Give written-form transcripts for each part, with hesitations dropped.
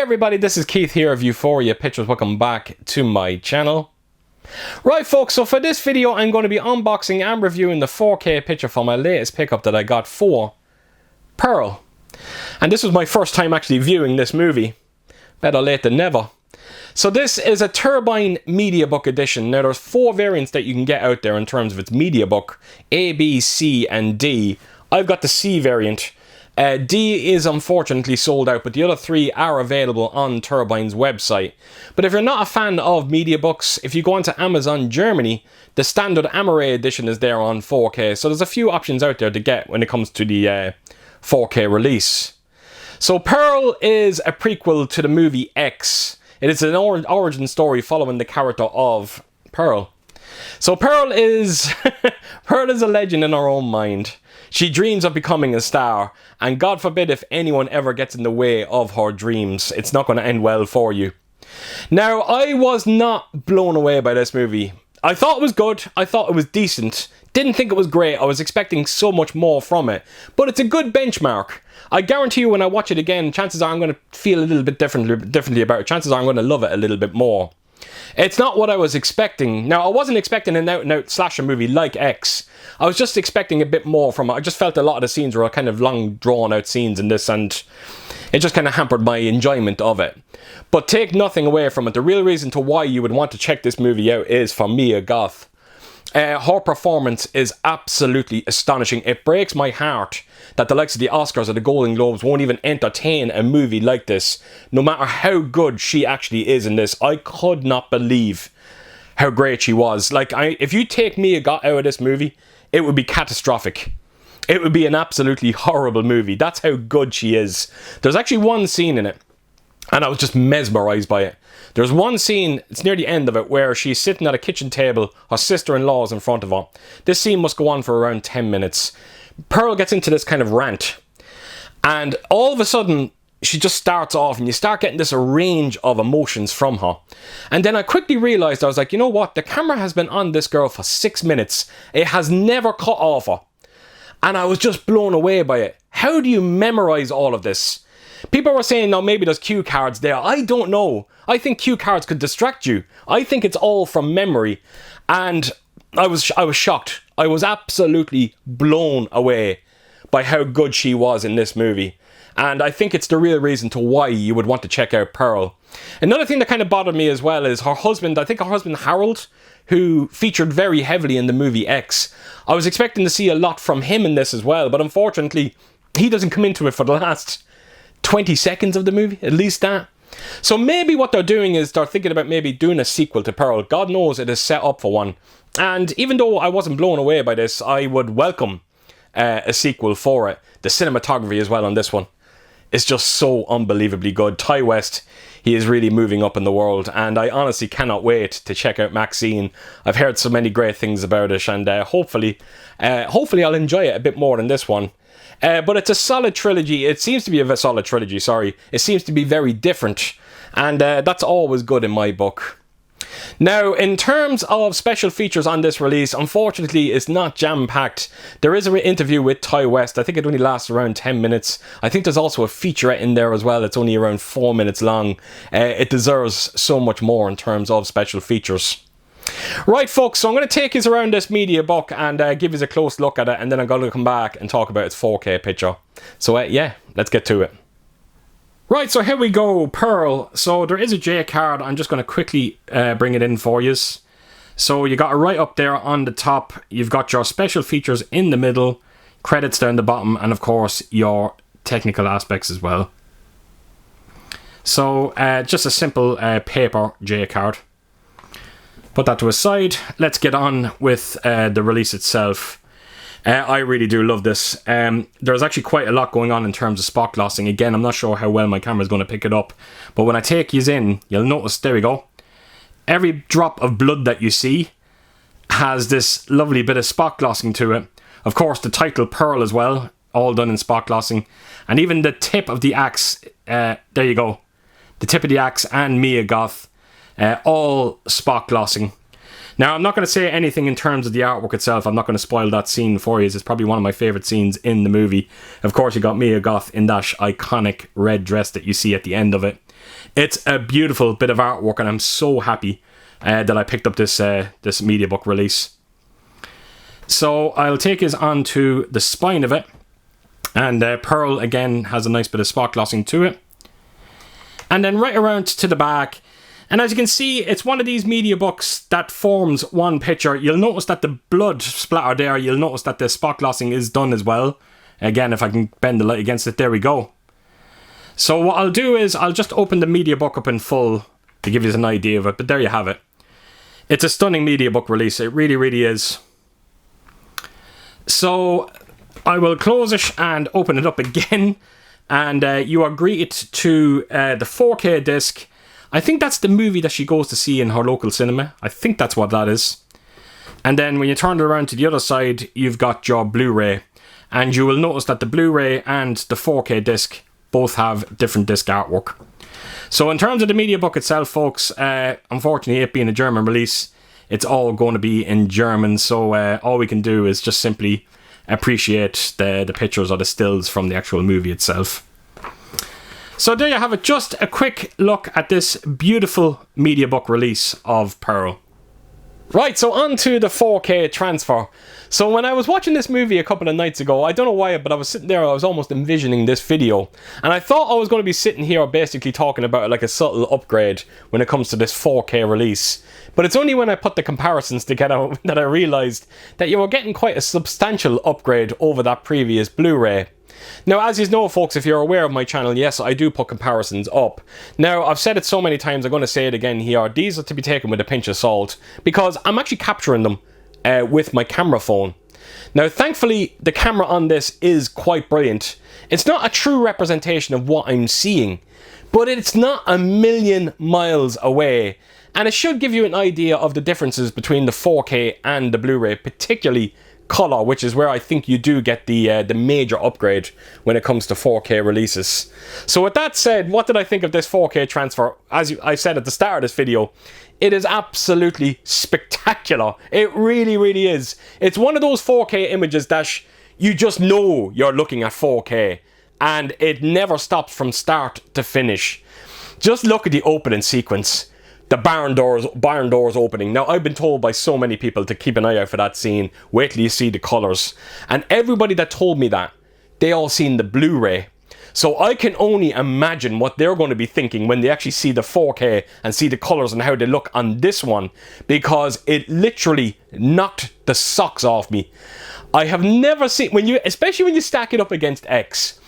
everybody, this is Keith here of Euphoria Pictures. Welcome back to my channel. Right folks, so for this video I'm going to be unboxing and reviewing the 4K picture for my latest pickup that I got for Pearl. And this was my first time actually viewing this movie. Better late than never. So this is a Turbine Mediabook edition. Now there's 4 variants that you can get out there in terms of its Mediabook. A, B, C and D. I've got the C variant. D is unfortunately sold out, but the other 3 are available on Turbine's website. But if you're not a fan of Mediabooks, if you go onto Amazon Germany, the standard Amaray edition is there on 4K. So there's a few options out there to get when it comes to the 4K release. So Pearl is a prequel to the movie X. It is an origin story following the character of Pearl. So Pearl is Pearl is a legend in her own mind. She dreams of becoming a star, and God forbid if anyone ever gets in the way of her dreams. It's not going to end well for you. Now, I was not blown away by this movie. I thought it was good. I thought it was decent. Didn't think it was great. I was expecting so much more from it. But it's a good benchmark. I guarantee you when I watch it again, chances are I'm going to feel a little bit differently about it. Chances are I'm going to love it a little bit more. It's not what I was expecting. Now, I wasn't expecting an out-and-out slasher movie like X. I was just expecting a bit more from it. I just felt a lot of the scenes were kind of long, drawn-out scenes in this, and it just kind of hampered my enjoyment of it. But take nothing away from it. The real reason to why you would want to check this movie out is for Mia Goth. Her performance is absolutely astonishing. It breaks my heart that the likes of the Oscars or the Golden Globes won't even entertain a movie like this, no matter how good she actually is in this. I could not believe how great she was. If you take Mia Goth out of this movie, it would be catastrophic. It would be an absolutely horrible movie. That's how good she is. There's actually one scene in it, and I was just mesmerised by it. There's one scene, it's near the end of it, where she's sitting at a kitchen table, her sister-in-law is in front of her. This scene must go on for around 10 minutes. Pearl gets into this kind of rant, and all of a sudden, she just starts off, and you start getting this range of emotions from her. And then I quickly realised, I was like, you know what, the camera has been on this girl for 6 minutes. It has never cut off her. And I was just blown away by it. How do you memorise all of this? People were saying, now maybe there's cue cards there. I don't know. I think cue cards could distract you. I think it's all from memory. And I was shocked. I was absolutely blown away by how good she was in this movie. And I think it's the real reason to why you would want to check out Pearl. Another thing that kind of bothered me as well is her husband, I think her husband Harold, who featured very heavily in the movie X. I was expecting to see a lot from him in this as well, but unfortunately, he doesn't come into it for the last 20 seconds of the movie, at least that. So maybe what they're doing is they're thinking about maybe doing a sequel to Pearl. God knows it is set up for one. And even though I wasn't blown away by this, I would welcome a sequel for it. The cinematography as well on this one is just so unbelievably good. Ty West, he is really moving up in the world, and I honestly cannot wait to check out Maxine. I've heard so many great things about it, and hopefully I'll enjoy it a bit more than this one. But it's a solid trilogy. It seems to be a solid trilogy, sorry. It seems to be very different, and that's always good in my book. Now, in terms of special features on this release, unfortunately, it's not jam-packed. There is an interview with Ty West. I think it only lasts around 10 minutes. I think there's also a featurette in there as well. It's only around 4 minutes long. It deserves so much more in terms of special features. Right, folks, so I'm going to take you around this Mediabook and give you a close look at it, and then I'm going to come back and talk about its 4K picture. So, yeah, let's get to it. Right, so here we go, Pearl. So there is a J card. I'm just going to quickly bring it in for you. So you got it right up there on the top. You've got your special features in the middle, credits down the bottom, and of course your technical aspects as well. So just a simple paper J card. Put that to a side. Let's get on with the release itself. I really do love this. There's actually quite a lot going on in terms of spot glossing. Again, I'm not sure how well my camera is going to pick it up, but when I take yous in, you'll notice, there we go. Every drop of blood that you see has this lovely bit of spot glossing to it. Of course, the title Pearl as well, all done in spot glossing. And even the tip of the axe, there you go. The tip of the axe and Mia Goth, all spot glossing. Now, I'm not going to say anything in terms of the artwork itself. I'm not going to spoil that scene for you. It's probably one of my favourite scenes in the movie. Of course, you got Mia Goth in that iconic red dress that you see at the end of it. It's a beautiful bit of artwork, and I'm so happy that I picked up this this Mediabook release. So I'll take us onto the spine of it, and Pearl again has a nice bit of spot glossing to it, and then right around to the back. And as you can see, it's one of these Mediabooks that forms one picture. You'll notice that the blood splatter there, you'll notice that the spot glossing is done as well. Again, if I can bend the light against it, there we go. So what I'll do is I'll just open the Mediabook up in full to give you an idea of it, but there you have it. It's a stunning Mediabook release, it really, really is. So I will close it and open it up again, and you are greeted to the 4K disc. I think that's the movie that she goes to see in her local cinema. I think that's what that is. And then when you turn it around to the other side, you've got your Blu-ray. And you will notice that the Blu-ray and the 4K disc both have different disc artwork. So in terms of the Mediabook itself, folks, unfortunately, it being a German release, it's all going to be in German. So all we can do is just simply appreciate the pictures or the stills from the actual movie itself. So there you have it, just a quick look at this beautiful Mediabook release of Pearl. Right, so on to the 4K transfer. So when I was watching this movie a couple of nights ago, I don't know why, but I was sitting there, I was almost envisioning this video. And I thought I was going to be sitting here basically talking about like a subtle upgrade when it comes to this 4K release. But it's only when I put the comparisons together that I realised that you were getting quite a substantial upgrade over that previous Blu-ray. Now, as you know, folks, if you're aware of my channel, yes, I do put comparisons up. Now, I've said it so many times, I'm going to say it again here. These are to be taken with a pinch of salt, because I'm actually capturing them with my camera phone. Now, thankfully, the camera on this is quite brilliant. It's not a true representation of what I'm seeing, but it's not a million miles away. And it should give you an idea of the differences between the 4K and the Blu-ray, particularly color, which is where I think you do get the major upgrade when it comes to 4K releases. So with that said, what did I think of this 4K transfer? As I said at the start of this video, it is absolutely spectacular. It really, really is. It's one of those 4K images that you just know you're looking at 4K, and it never stops from start to finish. Just look at the opening sequence. The barn doors opening. Now, I've been told by so many people to keep an eye out for that scene. Wait till you see the colours. And everybody that told me that, they all seen the Blu-ray. So I can only imagine what they're going to be thinking when they actually see the 4K and see the colours and how they look on this one. Because it literally knocked the socks off me. I have never seen, especially when you stack it up against X.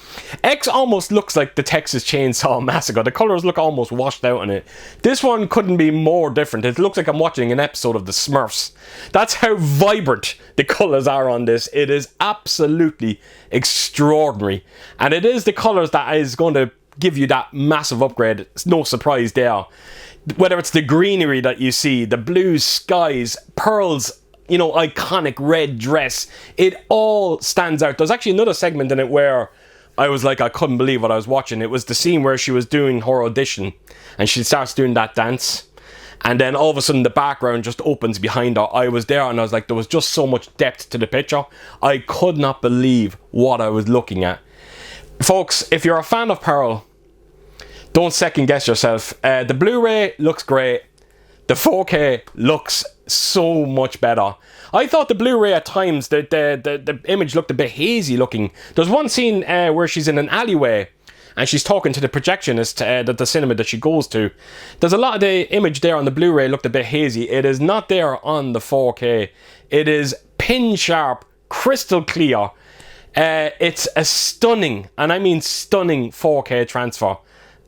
X almost looks like the Texas Chainsaw Massacre. The colours look almost washed out in it. This one couldn't be more different. It looks like I'm watching an episode of The Smurfs. That's how vibrant the colours are on this. It is absolutely extraordinary. And it is the colours that is going to give you that massive upgrade. It's no surprise there. Whether it's the greenery that you see, the blue skies, Pearl's, you know, iconic red dress. It all stands out. There's actually another segment in it where I was like, I couldn't believe what I was watching. It was the scene where she was doing her audition and she starts doing that dance. And then all of a sudden the background just opens behind her. I was there and I was like, there was just so much depth to the picture. I could not believe what I was looking at. Folks, if you're a fan of Pearl, don't second guess yourself. The Blu-ray looks great. The 4K looks so much better. I thought the Blu-ray at times, the image looked a bit hazy looking. There's one scene where she's in an alleyway and she's talking to the projectionist at the cinema that she goes to. There's a lot of the image there on the Blu-ray looked a bit hazy. It is not there on the 4K. It is pin sharp, crystal clear. It's a stunning, and I mean stunning 4K transfer.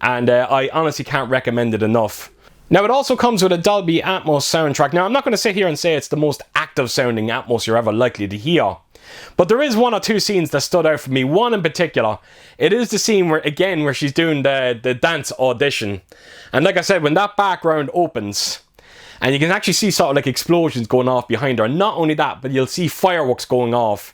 And I honestly can't recommend it enough. Now, it also comes with a Dolby Atmos soundtrack. Now, I'm not going to sit here and say it's the most active sounding Atmos you're ever likely to hear. But there is one or two scenes that stood out for me. One in particular, it is the scene where she's doing the dance audition. And like I said, when that background opens, and you can actually see sort of like explosions going off behind her. Not only that, but you'll see fireworks going off.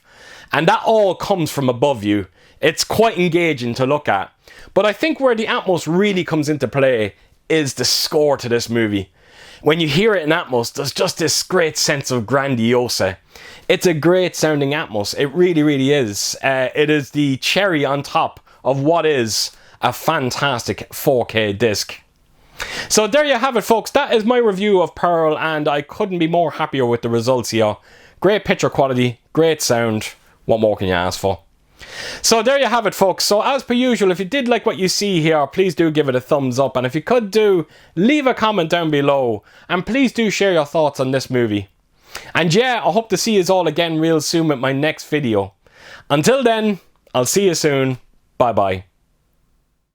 And that all comes from above you. It's quite engaging to look at. But I think where the Atmos really comes into play is the score to this movie. When you hear it in Atmos, there's just this great sense of grandiose. It's a great sounding Atmos. It really, really is. It is the cherry on top of what is a fantastic 4K disc. So there you have it, folks. That is my review of Pearl, and I couldn't be more happier with the results here. Great picture quality, great sound. What more can you ask for? So there you have it, folks. So as per usual, if you did like what you see here, please do give it a thumbs up, and if you could do, leave a comment down below, and please do share your thoughts on this movie. And yeah, I hope to see you all again real soon with my next video. Until then, I'll see you soon. Bye bye.